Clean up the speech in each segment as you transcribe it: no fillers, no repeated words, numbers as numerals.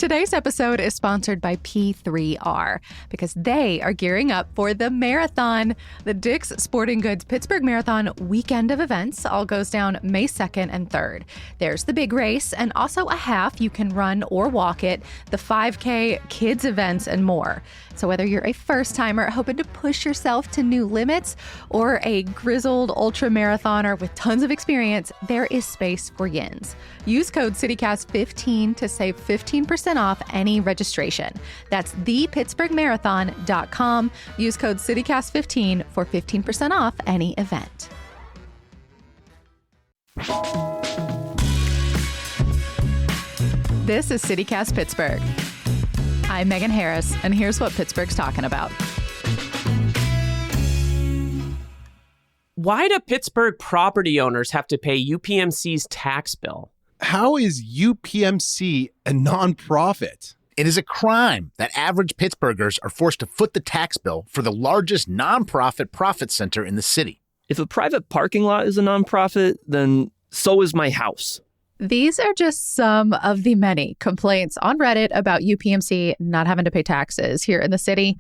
Today's episode is sponsored by P3R because they are gearing up for the marathon. The Dick's Sporting Goods Pittsburgh Marathon weekend of events all goes down May 2nd and 3rd. There's the big race and also a half you can run or walk it, the 5K, kids events, and more. So whether you're a first-timer hoping to push yourself to new limits or a grizzled ultra marathoner with tons of experience, there is space for yins. Use code CityCast15 to save 15% off any registration. That's thepittsburghmarathon.com. Use code CityCast15 for 15% off any event. This is CityCast Pittsburgh. I'm Megan Harris, and here's what Pittsburgh's talking about. Why do Pittsburgh property owners have to pay UPMC's tax bill? How is UPMC a nonprofit? It is a crime that average Pittsburghers are forced to foot the tax bill for the largest nonprofit profit center in the city. If a private parking lot is a nonprofit, then so is my house. These are just some of the many complaints on Reddit about UPMC not having to pay taxes here in the city.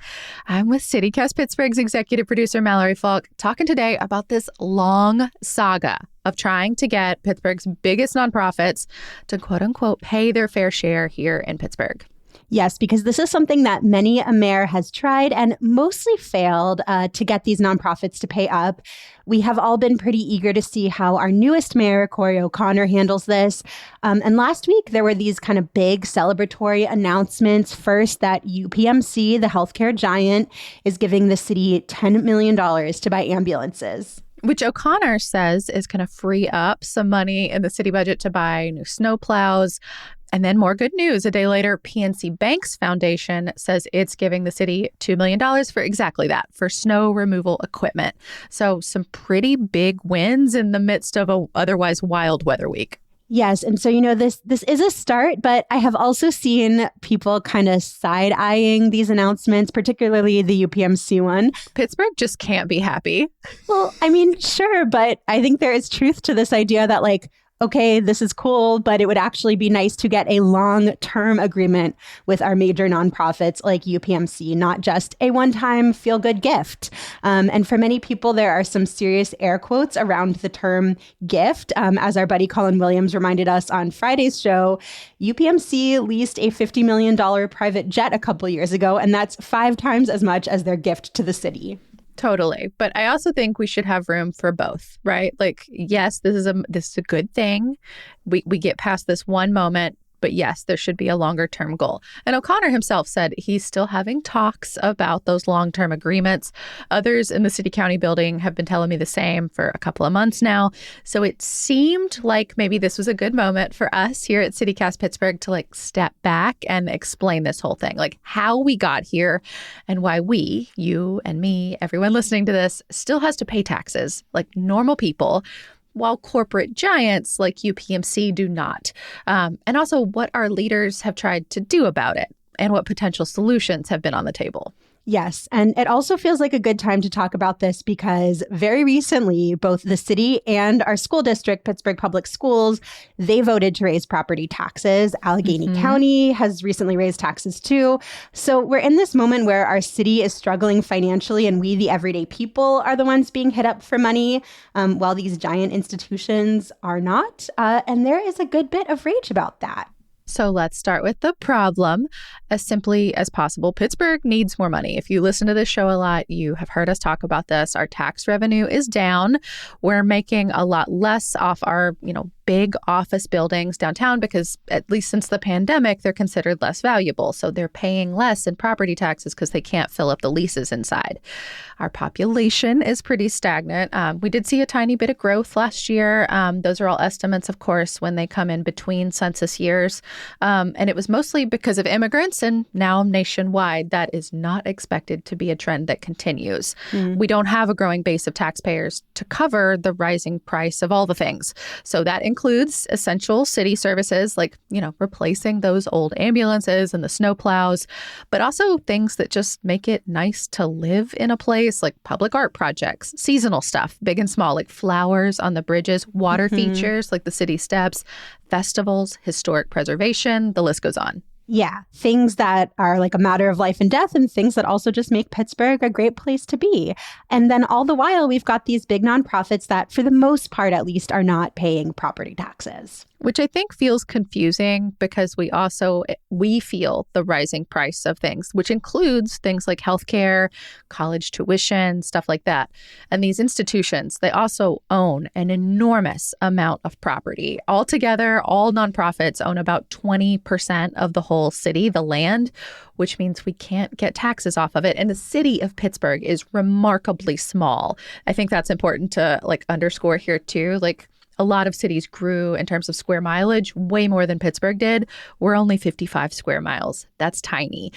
I'm with CityCast Pittsburgh's executive producer, Mallory Falk, talking today about this long saga of trying to get Pittsburgh's biggest nonprofits to quote unquote pay their fair share here in Pittsburgh. Yes, because this is something that many a mayor has tried and mostly failed to get these nonprofits to pay up. We have all been pretty eager to see how our newest mayor, Corey O'Connor, handles this. And last week, there were these kind of big celebratory announcements. First, that UPMC, the healthcare giant, is giving the city $10 million to buy ambulances. Which O'Connor says is going to free up some money in the city budget to buy new snowplows. And then more good news. A day later, PNC Bank's foundation says it's giving the city $2 million for exactly that, for snow removal equipment. So some pretty big wins in the midst of a otherwise wild weather week. Yes. And so, this is a start, but I have also seen people kind of side-eyeing these announcements, particularly the UPMC one. Pittsburgh just can't be happy. Well, sure, but I think there is truth to this idea that okay, this is cool, but it would actually be nice to get a long-term agreement with our major nonprofits like UPMC, not just a one-time feel-good gift. And for many people, there are some serious air quotes around the term gift. As our buddy Colin Williams reminded us on Friday's show, UPMC leased a $50 million private jet a couple years ago, and that's 5 times as much as their gift to the city. Totally. But I also think we should have room for both, right? Yes, this is a good thing. We get past this one moment. But yes, there should be a longer term goal. And O'Connor himself said he's still having talks about those long-term agreements. Others in the city county building have been telling me the same for a couple of months now. So it seemed like maybe this was a good moment for us here at CityCast Pittsburgh to step back and explain this whole thing, how we got here and why we, you and me, everyone listening to this, still has to pay taxes like normal people, while corporate giants like UPMC do not. And also what our leaders have tried to do about it and what potential solutions have been on the table. Yes. And it also feels like a good time to talk about this because very recently, both the city and our school district, Pittsburgh Public Schools, they voted to raise property taxes. Allegheny County has recently raised taxes too. So we're in this moment where our city is struggling financially and we, the everyday people, are the ones being hit up for money while these giant institutions are not. And there is a good bit of rage about that. So let's start with the problem. As simply as possible, Pittsburgh needs more money. If you listen to this show a lot, you have heard us talk about this. Our tax revenue is down. We're making a lot less off our, big office buildings downtown because at least since the pandemic, they're considered less valuable. So they're paying less in property taxes because they can't fill up the leases inside. Our population is pretty stagnant. We did see a tiny bit of growth last year. Those are all estimates, of course, when they come in between census years. And it was mostly because of immigrants and now nationwide. That is not expected to be a trend that continues. We don't have a growing base of taxpayers to cover the rising price of all the things. So that includes essential city services like, replacing those old ambulances and the snowplows, but also things that just make it nice to live in a place like public art projects, seasonal stuff, big and small, like flowers on the bridges, water features like the city steps, festivals, historic preservation, the list goes on. Yeah, things that are like a matter of life and death and things that also just make Pittsburgh a great place to be. And then all the while, we've got these big nonprofits that, for the most part at least, are not paying property taxes. Which I think feels confusing because we feel the rising price of things, which includes things like healthcare, college tuition, stuff like that. And these institutions, they also own an enormous amount of property. Altogether, all nonprofits own about 20% of the whole city, the land, which means we can't get taxes off of it. And the city of Pittsburgh is remarkably small. I think that's important to underscore here too. A lot of cities grew in terms of square mileage way more than Pittsburgh did. We're only 55 square miles. That's tiny.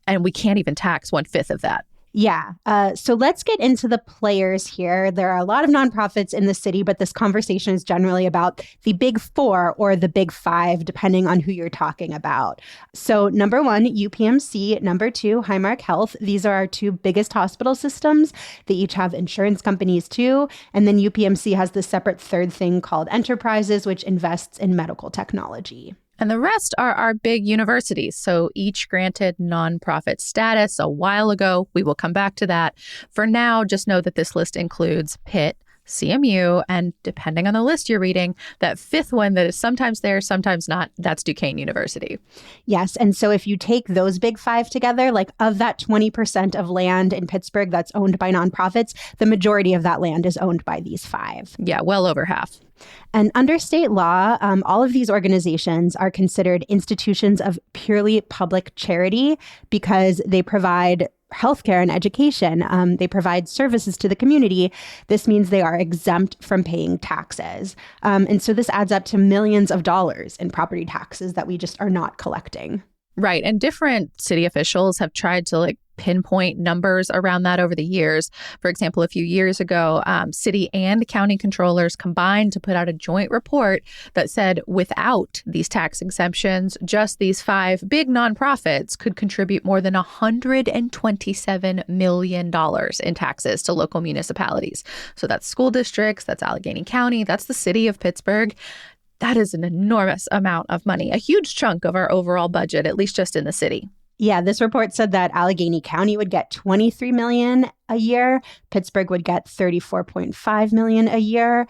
And we can't even tax 1/5 of that. Yeah. So let's get into the players here. There are a lot of nonprofits in the city, but this conversation is generally about the big four or the big five, depending on who you're talking about. So number one, UPMC. Number two, Highmark Health. These are our two biggest hospital systems. They each have insurance companies too. And then UPMC has this separate third thing called Enterprises, which invests in medical technology. And the rest are our big universities. So each granted nonprofit status a while ago. We will come back to that. For now, just know that this list includes Pitt, CMU, and depending on the list you're reading, that fifth one that is sometimes there, sometimes not, that's Duquesne University. Yes. And so if you take those big five together, of that 20% of land in Pittsburgh that's owned by nonprofits, the majority of that land is owned by these five. Yeah, well over half. And under state law, all of these organizations are considered institutions of purely public charity because they provide healthcare and education. They provide services to the community. This means they are exempt from paying taxes. And so this adds up to millions of dollars in property taxes that we just are not collecting. Right. And different city officials have tried to pinpoint numbers around that over the years. For example, a few years ago, city and county controllers combined to put out a joint report that said without these tax exemptions, just these five big nonprofits could contribute more than $127 million in taxes to local municipalities. So that's school districts, that's Allegheny County, that's the city of Pittsburgh. That is an enormous amount of money, a huge chunk of our overall budget, at least just in the city. Yeah, this report said that Allegheny County would get $23 million a year. Pittsburgh would get $34.5 million a year.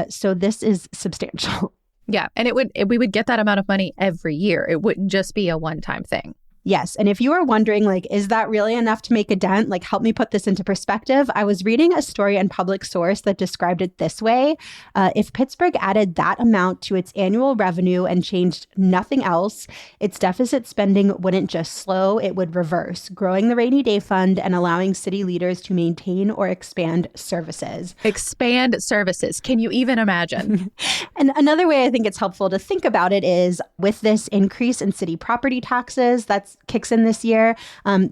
So this is substantial. Yeah, and we would get that amount of money every year. It wouldn't just be a one-time thing. Yes. And if you are wondering, is that really enough to make a dent? Help me put this into perspective. I was reading a story on Public Source that described it this way. If Pittsburgh added that amount to its annual revenue and changed nothing else, its deficit spending wouldn't just slow, it would reverse, growing the rainy day fund and allowing city leaders to maintain or expand services. Expand services. Can you even imagine? And another way I think it's helpful to think about it is with this increase in city property taxes that kicks in this year,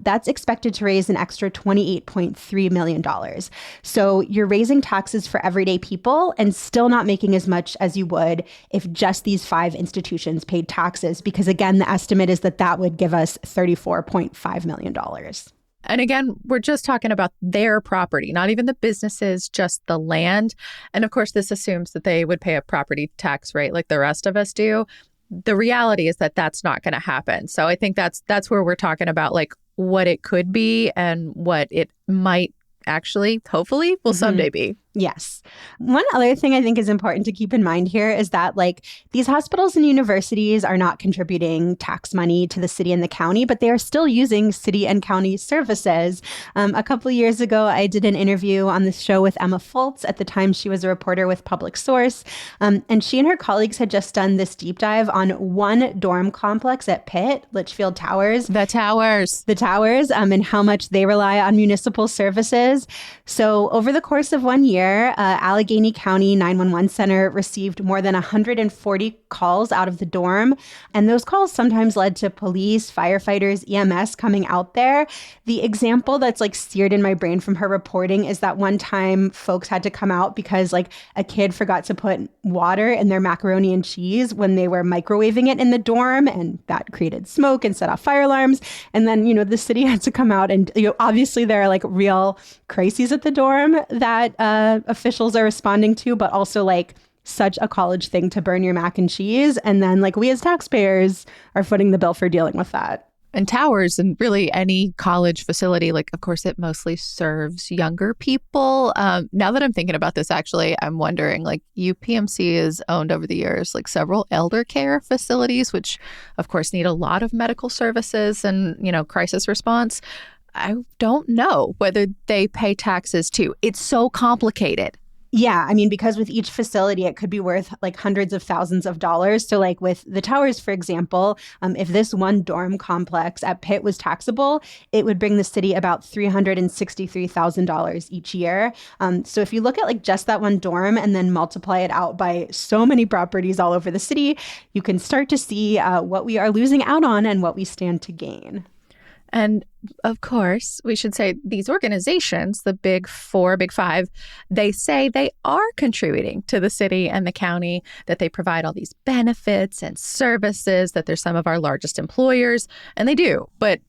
that's expected to raise an extra $28.3 million. So you're raising taxes for everyday people and still not making as much as you would if just these five institutions paid taxes, because again, the estimate is that would give us $34.5 million. And again, we're just talking about their property, not even the businesses, just the land. And of course, this assumes that they would pay a property tax rate like the rest of us do. The reality is that that's not going to happen. So I think that's where we're talking about what it could be and what it might actually, hopefully, will someday be. Yes. One other thing I think is important to keep in mind here is that these hospitals and universities are not contributing tax money to the city and the county, but they are still using city and county services. A couple of years ago, I did an interview on this show with Emma Foltz. At the time, she was a reporter with Public Source. And she and her colleagues had just done this deep dive on one dorm complex at Pitt, Litchfield Towers. The towers, and how much they rely on municipal services. So over the course of 1 year, Allegheny County 911 Center received more than 140 calls out of the dorm. And those calls sometimes led to police, firefighters, EMS coming out there. The example that's seared in my brain from her reporting is that one time folks had to come out because a kid forgot to put water in their macaroni and cheese when they were microwaving it in the dorm. And that created smoke and set off fire alarms. And then, the city had to come out and, obviously there are real crises at the dorm that officials are responding to, but also such a college thing to burn your mac and cheese. And then like we as taxpayers are footing the bill for dealing with that. And towers and really any college facility, like, of course, it mostly serves younger people. Now that I'm thinking about this, actually, I'm wondering, like, UPMC has owned over the years, like, several elder care facilities, which, of course, need a lot of medical services and, crisis response. I don't know whether they pay taxes too. It's so complicated. Yeah, I mean, because with each facility, it could be worth like hundreds of thousands of dollars. So like with the towers, for example, if this one dorm complex at Pitt was taxable, it would bring the city about $363,000 each year. So if you look at like just that one dorm and then multiply it out by so many properties all over the city, you can start to see what we are losing out on and what we stand to gain. And of course, we should say these organizations, the big four, big five, they say they are contributing to the city and the county, that they provide all these benefits and services, that they're some of our largest employers. And they do. But,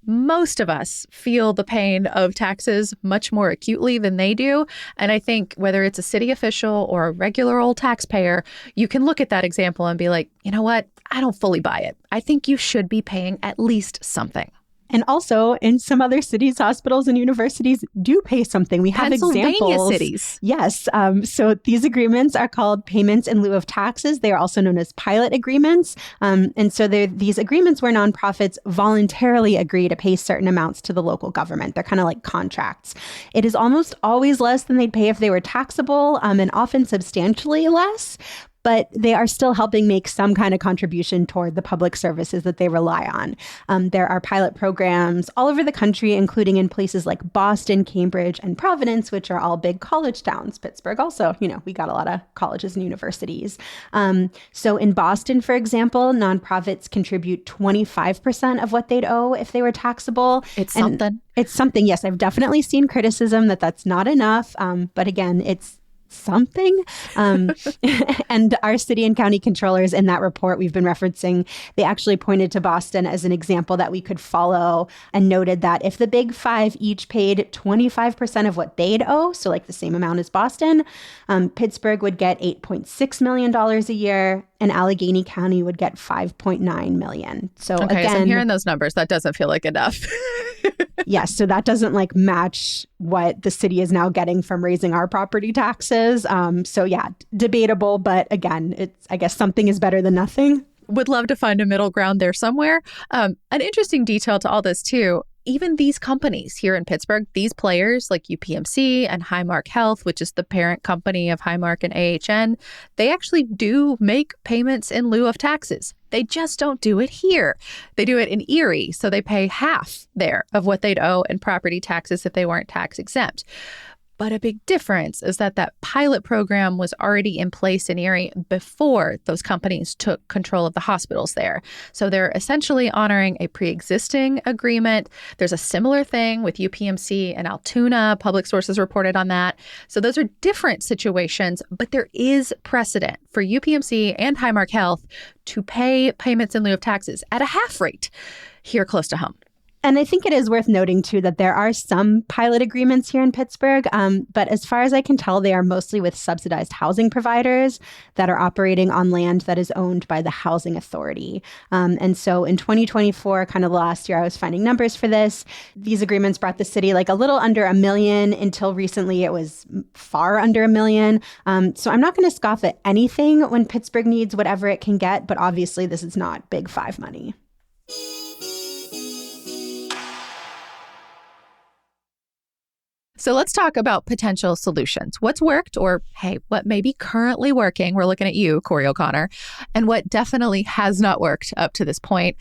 most of us feel the pain of taxes much more acutely than they do. And I think whether it's a city official or a regular old taxpayer, you can look at that example and be like, you know what? I don't fully buy it. I think you should be paying at least something. And also, in some other cities, hospitals and universities do pay something. We have examples. Cities. Yes. So these agreements are called payments in lieu of taxes. They are also known as pilot agreements. And so they're these agreements where nonprofits voluntarily agree to pay certain amounts to the local government. They're kind of like contracts. It is almost always less than they'd pay if they were taxable, and often substantially less. But they are still helping make some kind of contribution toward the public services that they rely on. There are pilot programs all over the country, including in places like Boston, Cambridge, and Providence, which are all big college towns. Pittsburgh also, we got a lot of colleges and universities. So in Boston, for example, nonprofits contribute 25% of what they'd owe if they were taxable. It's something. It's something, yes. I've definitely seen criticism that that's not enough. But again, it's something. And our city and county controllers in that report we've been referencing, they actually pointed to Boston as an example that we could follow and noted that if the big five each paid 25% of what they'd owe, so like the same amount as Boston, Pittsburgh would get $8.6 million a year and Allegheny County would get $5.9 million. So okay, again, so I'm hearing those numbers. That doesn't feel like enough. Yes, so that doesn't like match what the city is now getting from raising our property taxes. So yeah, debatable, but again, it's I guess something is better than nothing. Would love to find a middle ground there somewhere. An interesting detail to all this too, even these companies here in Pittsburgh, these players like UPMC and Highmark Health, which is the parent company of Highmark and AHN, they actually do make payments in lieu of taxes. They just don't do it here. They do it in Erie, so they pay half there of what they'd owe in property taxes if they weren't tax exempt. But a big difference is that pilot program was already in place in Erie before those companies took control of the hospitals there. So they're essentially honoring a pre-existing agreement. There's a similar thing with UPMC and Altoona. Public sources reported on that. So those are different situations, but there is precedent for UPMC and Highmark Health to pay payments in lieu of taxes at a half rate here close to home. And I think it is worth noting, too, that there are some pilot agreements here in Pittsburgh. But as far as I can tell, they are mostly with subsidized housing providers that are operating on land that is owned by the Housing Authority. And so in 2024, kind of last year, I was finding numbers for this. These agreements brought the city like a little under $1 million. Until recently, it was far under $1 million. So I'm not going to scoff at anything when Pittsburgh needs whatever it can get. But obviously, this is not Big Five money. So let's talk about potential solutions. What's worked, or hey, what may be currently working? We're looking at you, Corey O'Connor, and what definitely has not worked up to this point.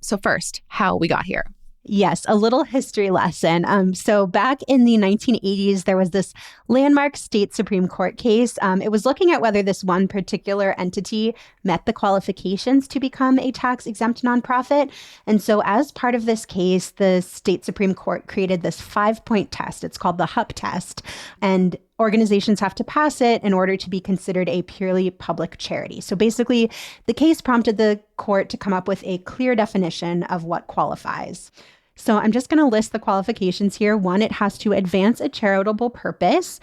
So first, how we got here. Yes, a little history lesson. So back in the 1980s, there was this landmark state Supreme Court case. It was looking at whether this one particular entity met the qualifications to become a tax-exempt nonprofit. And so as part of this case, the state Supreme Court created this 5-point test. It's called the HUP test. And organizations have to pass it in order to be considered a purely public charity. So basically, the case prompted the court to come up with a clear definition of what qualifies. So I'm just going to list the qualifications here. 1, it has to advance a charitable purpose.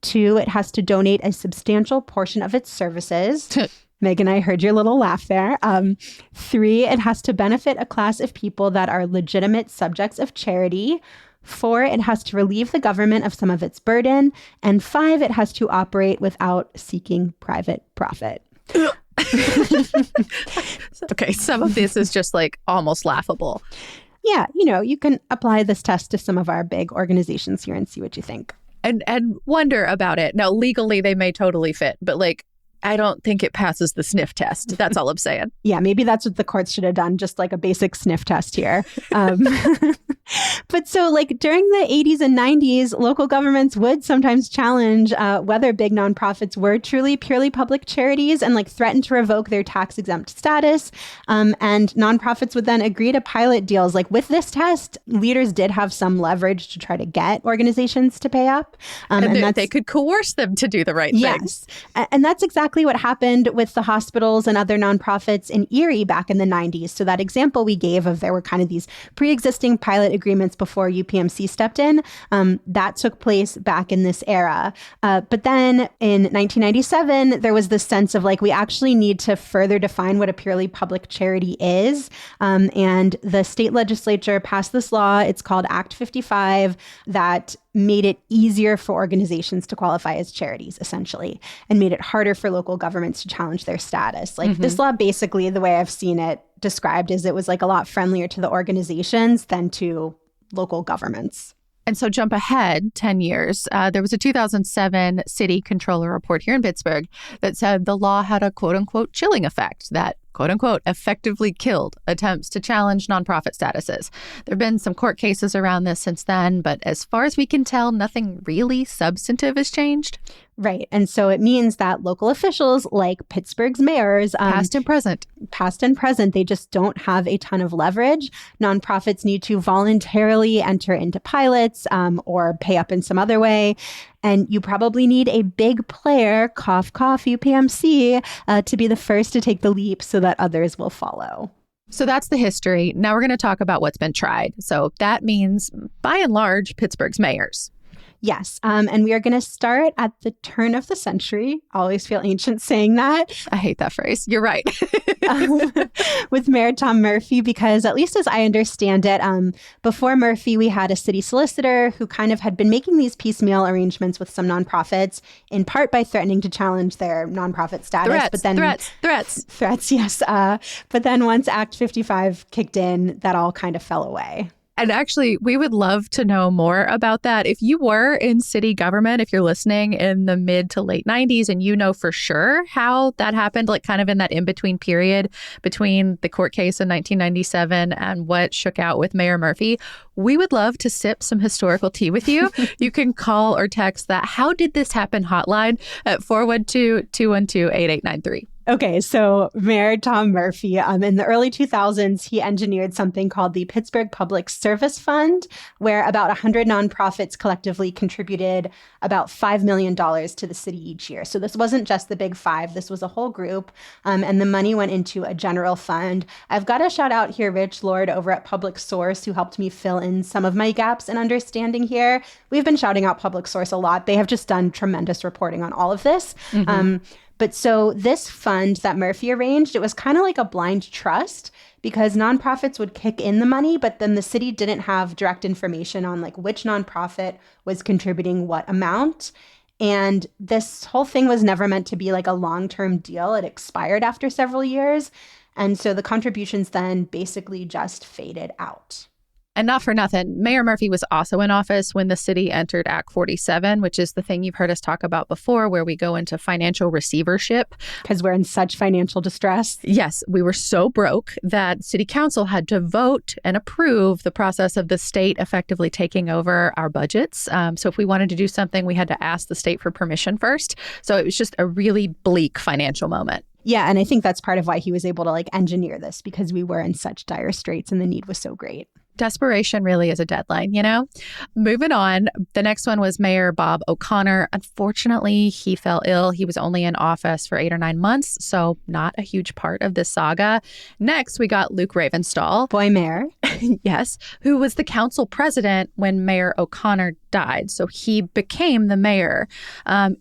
2, it has to donate a substantial portion of its services. Megan, I heard your little laugh there. 3, it has to benefit a class of people that are legitimate subjects of charity. 4, it has to relieve the government of some of its burden. And 5, it has to operate without seeking private profit. Okay, some of this is just like almost laughable. Yeah, you know, you can apply this test to some of our big organizations here and see what you think. And wonder about it. Now, legally, they may totally fit, but like, I don't think it passes the sniff test. That's all I'm saying. Yeah, maybe that's what the courts should have done, just like a basic sniff test here. But so like during the 80s and 90s, local governments would sometimes challenge whether big nonprofits were truly purely public charities and like threaten to revoke their tax exempt status. And nonprofits would then agree to pilot deals. Like with this test, leaders did have some leverage to try to get organizations to pay up. And they could coerce them to do the right thing. Yes. And that's exactly what happened with the hospitals and other nonprofits in Erie back in the 90s. So that example we gave of there were kind of these pre-existing pilot agreements before UPMC stepped in, that took place back in this era. But then in 1997, there was this sense of like, we actually need to further define what a purely public charity is. And the state legislature passed this law. It's called Act 55 that made it easier for organizations to qualify as charities, essentially, and made it harder for local governments to challenge their status. Like this law, basically, the way I've seen it described is it was like a lot friendlier to the organizations than to local governments. And so jump ahead 10 years. There was a 2007 city controller report here in Pittsburgh that said the law had a quote unquote chilling effect that quote unquote effectively killed attempts to challenge nonprofit statuses. There have been some court cases around this since then, but as far as we can tell, nothing really substantive has changed. Right. And so it means that local officials like Pittsburgh's mayors, past and present, they just don't have a ton of leverage. Nonprofits need to voluntarily enter into pilots or pay up in some other way. And you probably need a big player, cough, cough, UPMC, to be the first to take the leap so that others will follow. So that's the history. Now we're going to talk about what's been tried. So that means, by and large, Pittsburgh's mayors. Yes. And we are going to start at the turn of the century. Always feel ancient saying that. I hate that phrase. You're right. With Mayor Tom Murphy, because at least as I understand it, before Murphy, we had a city solicitor who kind of had been making these piecemeal arrangements with some nonprofits, in part by threatening to challenge their nonprofit status. Threats, yes. But then once Act 55 kicked in, that all kind of fell away. And actually, we would love to know more about that. If you were in city government, if you're listening in the mid to late 90s and you know for sure how that happened, like kind of in that in-between period between the court case in 1997 and what shook out with Mayor Murphy, we would love to sip some historical tea with you. You can call or text that How Did This Happen hotline at 412-212-8893. Okay, so Mayor Tom Murphy, in the early 2000s, he engineered something called the Pittsburgh Public Service Fund, where about 100 nonprofits collectively contributed about $5 million to the city each year. So this wasn't just the big five, this was a whole group, and the money went into a general fund. I've got to shout out here Rich Lord over at Public Source, who helped me fill in some of my gaps in understanding here. We've been shouting out Public Source a lot. They have just done tremendous reporting on all of this. But so this fund that Murphy arranged, it was kind of like a blind trust because nonprofits would kick in the money, but then the city didn't have direct information on like which nonprofit was contributing what amount. And this whole thing was never meant to be like a long-term deal. It expired after several years. And so the contributions then basically just faded out. And not for nothing, Mayor Murphy was also in office when the city entered Act 47, which is the thing you've heard us talk about before, where we go into financial receivership. Because we're in such financial distress. Yes, we were so broke that city council had to vote and approve the process of the state effectively taking over our budgets. So if we wanted to do something, we had to ask the state for permission first. So it was just a really bleak financial moment. Yeah, and I think that's part of why he was able to like engineer this, because we were in such dire straits and the need was so great. Desperation really is a deadline, you know? Moving on, the next one was Mayor Bob O'Connor. Unfortunately, he fell ill. He was only in office for 8 or 9 months, so not a huge part of this saga. Next, we got Luke Ravenstahl. Boy mayor. Yes, who was the council president when Mayor O'Connor died. So he became the mayor.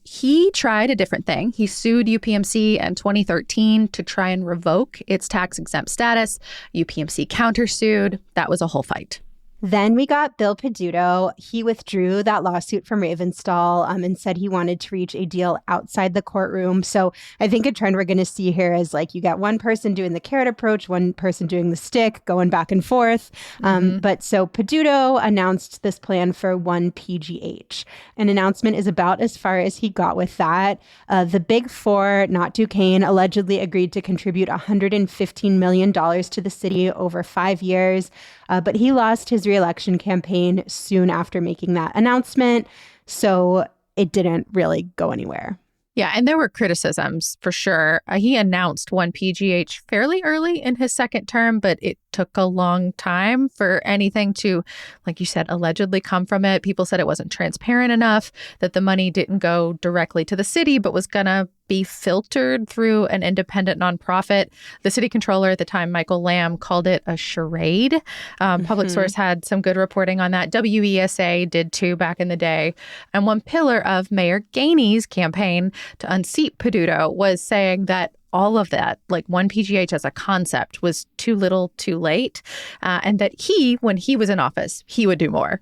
He tried a different thing. He sued UPMC in 2013 to try and revoke its tax-exempt status. UPMC countersued. That was a whole fight. Then we got Bill Peduto. He withdrew that lawsuit from Ravenstall and said he wanted to reach a deal outside the courtroom. So I think a trend we're going to see here is like you got one person doing the carrot approach, one person doing the stick, going back and forth. But so Peduto announced this plan for 1 PGH. An announcement is about as far as he got with that. The Big Four, not Duquesne, allegedly agreed to contribute $115 million to the city over 5 years. But he lost his re-election campaign soon after making that announcement, so it didn't really go anywhere. Yeah, and there were criticisms for sure. He announced 1 PGH fairly early in his second term, but it took a long time for anything to, like you said, allegedly come from it. People said it wasn't transparent enough, that the money didn't go directly to the city, but was going to be filtered through an independent nonprofit. The city controller at the time, Michael Lamb, called it a charade. Public Source had some good reporting on that. WESA did too back in the day. And one pillar of Mayor Gainey's campaign to unseat Peduto was saying that all of that, like 1 PGH as a concept, was too little too late, and that when he was in office, he would do more.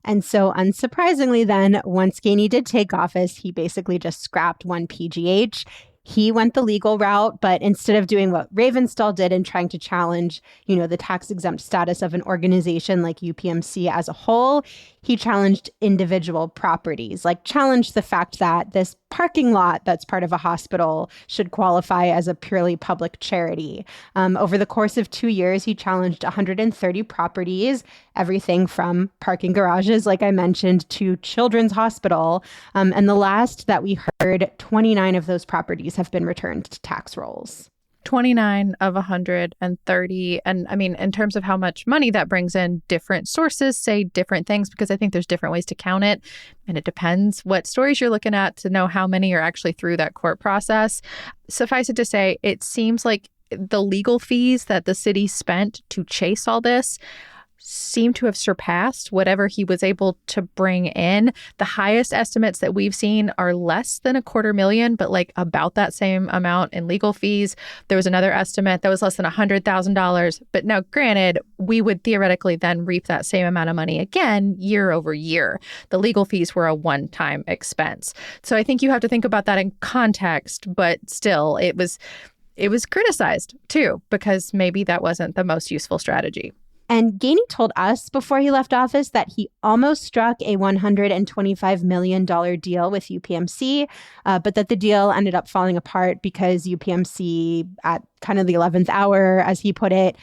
And so unsurprisingly then, once Gainey did take office, he basically just scrapped 1 PGH. He went the legal route, but instead of doing what Ravenstall did and trying to challenge, the tax-exempt status of an organization like UPMC as a whole, he challenged individual properties, like challenged the fact that this parking lot that's part of a hospital should qualify as a purely public charity. Over the course of 2 years, he challenged 130 properties, everything from parking garages, like I mentioned, to Children's Hospital. And the last that we heard, 29 of those properties have been returned to tax rolls. 29 of 130. And I mean, in terms of how much money that brings in, different sources say different things because I think there's different ways to count it. And it depends what stories you're looking at to know how many are actually through that court process. Suffice it to say, it seems like the legal fees that the city spent to chase all this seem to have surpassed whatever he was able to bring in. The highest estimates that we've seen are less than $250,000, but like about that same amount in legal fees. There was another estimate that was less than $100,000. But now, granted, we would theoretically then reap that same amount of money again year over year. The legal fees were a one-time expense. So I think you have to think about that in context, but still, it was criticized too, because maybe that wasn't the most useful strategy. And Gainey told us before he left office that he almost struck a $125 million deal with UPMC, but that the deal ended up falling apart because UPMC, at kind of the 11th hour, as he put it,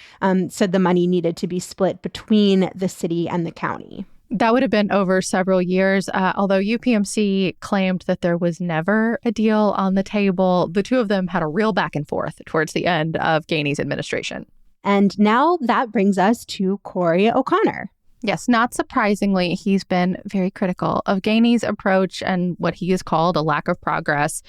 said the money needed to be split between the city and the county. That would have been over several years, although UPMC claimed that there was never a deal on the table. The two of them had a real back and forth towards the end of Gainey's administration. And now that brings us to Corey O'Connor. Yes, not surprisingly, he's been very critical of Gainey's approach and what he has called a lack of progress,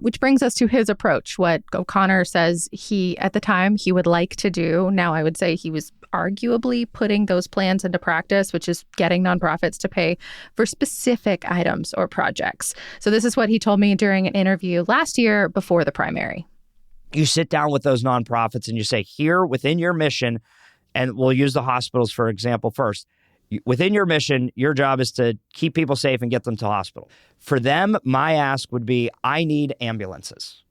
which brings us to his approach, what O'Connor says at the time, he would like to do. Now, I would say he was arguably putting those plans into practice, which is getting nonprofits to pay for specific items or projects. So this is what he told me during an interview last year before the primary. You sit down with those nonprofits and you say, here within your mission, and we'll use the hospitals, for example, first. Within your mission, your job is to keep people safe and get them to hospital. For them, my ask would be, I need ambulances.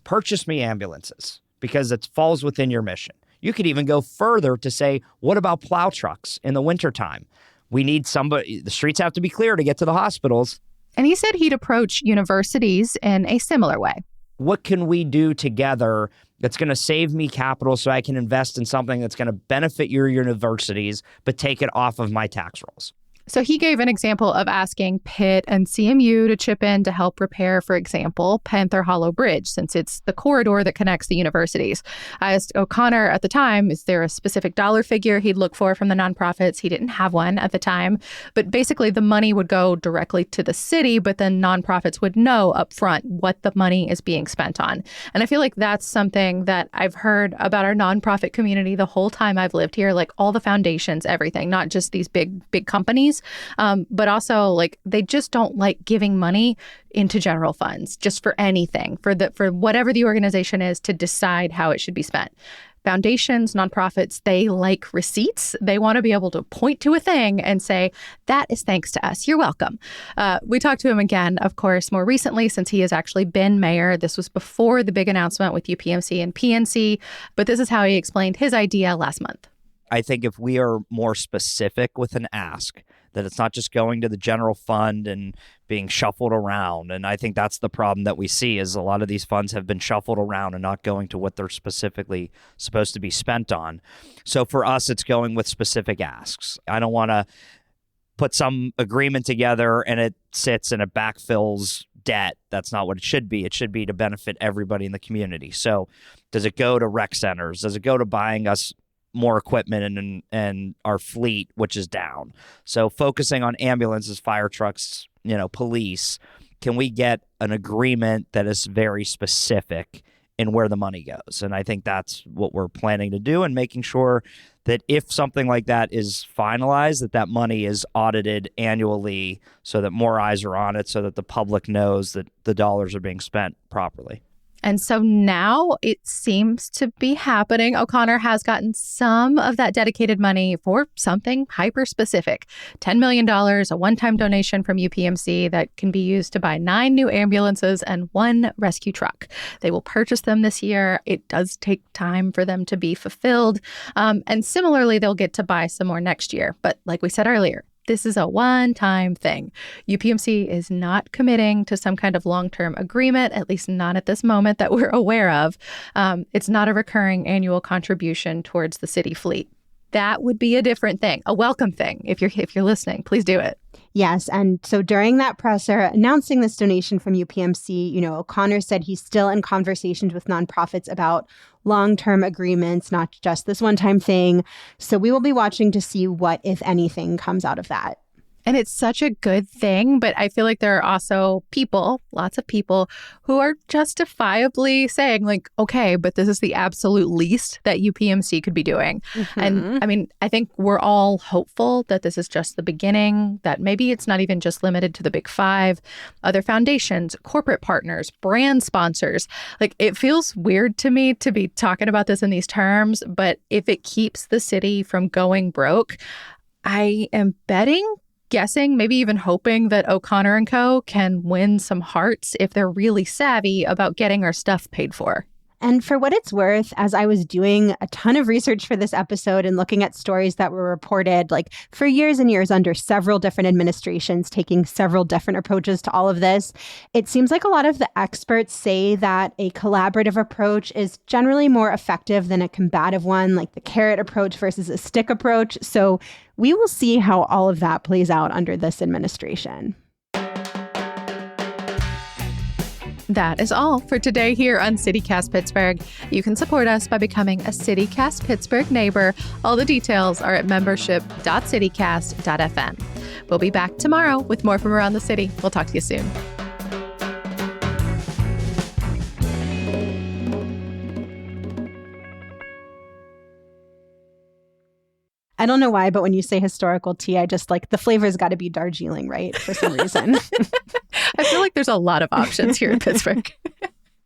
Purchase me ambulances because it falls within your mission. You could even go further to say, what about plow trucks in the wintertime? We need somebody, the streets have to be clear to get to the hospitals. And he said he'd approach universities in a similar way. What can we do together that's going to save me capital so I can invest in something that's going to benefit your universities, but take it off of my tax rolls? So he gave an example of asking Pitt and CMU to chip in to help repair, for example, Panther Hollow Bridge, since it's the corridor that connects the universities. I asked O'Connor at the time, is there a specific dollar figure he'd look for from the nonprofits? He didn't have one at the time. But basically, the money would go directly to the city, but then nonprofits would know up front what the money is being spent on. And I feel like that's something that I've heard about our nonprofit community the whole time I've lived here, like all the foundations, everything, not just these big companies. But also, like, they just don't like giving money into general funds just for anything, for whatever the organization is to decide how it should be spent. Foundations, nonprofits, they like receipts. They want to be able to point to a thing and say, that is thanks to us. You're welcome. We talked to him again, of course, more recently, since he has actually been mayor. This was before the big announcement with UPMC and PNC. But this is how he explained his idea last month. I think if we are more specific with an ask, that it's not just going to the general fund and being shuffled around. And I think that's the problem that we see is a lot of these funds have been shuffled around and not going to what they're specifically supposed to be spent on. So for us, it's going with specific asks. I don't want to put some agreement together and it sits and it backfills debt. That's not what it should be. It should be to benefit everybody in the community. So does it go to rec centers? Does it go to buying us more equipment and our fleet, which is down? So focusing on ambulances, fire trucks, police, can we get an agreement that is very specific in where the money goes? And I think that's what we're planning to do, and making sure that if something like that is finalized, that money is audited annually so that more eyes are on it, so that the public knows that the dollars are being spent properly. And so now it seems to be happening. O'Connor has gotten some of that dedicated money for something hyper-specific. $10 million, a one-time donation from UPMC that can be used to buy 9 new ambulances and 1 rescue truck. They will purchase them this year. It does take time for them to be fulfilled. And similarly, they'll get to buy some more next year. But like we said earlier, this is a one-time thing. UPMC is not committing to some kind of long-term agreement, at least not at this moment that we're aware of. It's not a recurring annual contribution towards the city fleet. That would be a different thing, a welcome thing. If you're listening, please do it. Yes. And so during that presser announcing this donation from UPMC, O'Connor said he's still in conversations with nonprofits about long-term agreements, not just this one-time thing. So we will be watching to see what, if anything, comes out of that. And it's such a good thing, but I feel like there are also people, lots of people, who are justifiably saying, like, okay, but this is the absolute least that UPMC could be doing. Mm-hmm. And I mean, I think we're all hopeful that this is just the beginning, that maybe it's not even just limited to the big 5, other foundations, corporate partners, brand sponsors. Like, it feels weird to me to be talking about this in these terms, but if it keeps the city from going broke, I am guessing, maybe even hoping that O'Connor and Co. can win some hearts if they're really savvy about getting our stuff paid for. And for what it's worth, as I was doing a ton of research for this episode and looking at stories that were reported, like for years and years under several different administrations, taking several different approaches to all of this, it seems like a lot of the experts say that a collaborative approach is generally more effective than a combative one, like the carrot approach versus a stick approach. So we will see how all of that plays out under this administration. That is all for today here on CityCast Pittsburgh. You can support us by becoming a CityCast Pittsburgh neighbor. All the details are at membership.citycast.fm. We'll be back tomorrow with more from around the city. We'll talk to you soon. I don't know why, but when you say historical tea, I just like the flavor's got to be Darjeeling, right? For some reason. I feel like there's a lot of options here in Pittsburgh.